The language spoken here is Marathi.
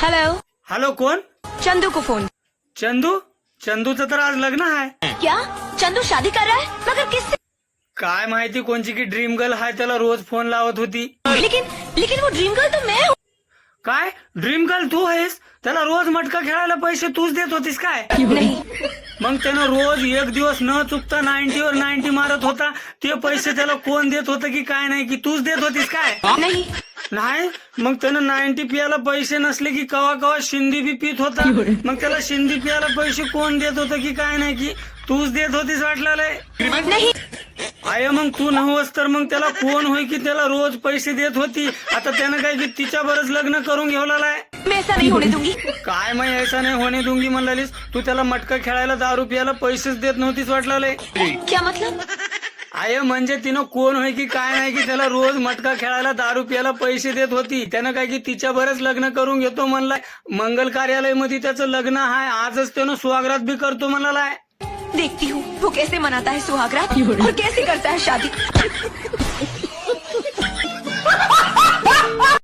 हेलो। हॅलो, कोण? चंदू को फोन। चंदू? चंदूचं तर आज लग्न आहे. क्या चंदू शादी कर रहा है? मगर किससे? काय माहिती कोणची की ड्रीम गर्ल आहे, त्याला रोज फोन लावत होती. लेकिन लेकिन वो ड्रीम गर्ल तो मैं हूँ। काय ड्रीम गर्ल तू आहेस? त्याला रोज मटका खेळायला पैसे तूच देत होतीस काय? नहीं, मग त्यानं रोज एक दिवस न चुकता 90 वर 90 मारत होता. ते पैसे त्याला कोण देत होतं की काय नाही, की तूच देत होतीस काय? नहीं, नाही. मग त्यानं 90 पियाला पैसे नसले की कवा कवा शिंदी बी पित होता. मग त्याला शिंदी पियाला पैसे कोण देत होतं की काय नाही, की तूच देत होतीस वाटलं. नहीं। आय मग तू नव्हस तर मग त्याला कोण होय की त्याला रोज पैसे देत होती. आता त्यानं काय की तिच्या बरच लग्न करून घेवलेलं आहे. मैं ऐसा नहीं होने दूंगी। काय मग ऐसा नाही होणे दूंगी म्हणलालीस तू. त्याला मटका खेळायला 10 रुपयाला पैसेच देत नव्हतीस वाटलं. क्या मतलब? आय म्हणजे तिनं कोण होय की काय नाही की त्याला रोज मटका खेळायला 10 रुपयाला पैसे देत होती. त्यानं काय की तिच्या बरच लग्न करून घेतो म्हणलाय. मंगल कार्यालय मध्ये त्याचं लग्न आहे. आजच त्यानं सुहागरात बी करतो म्हणालाय. देखती हूँ वो कैसे मनाता है सुहागरात और कैसे करता है शादी।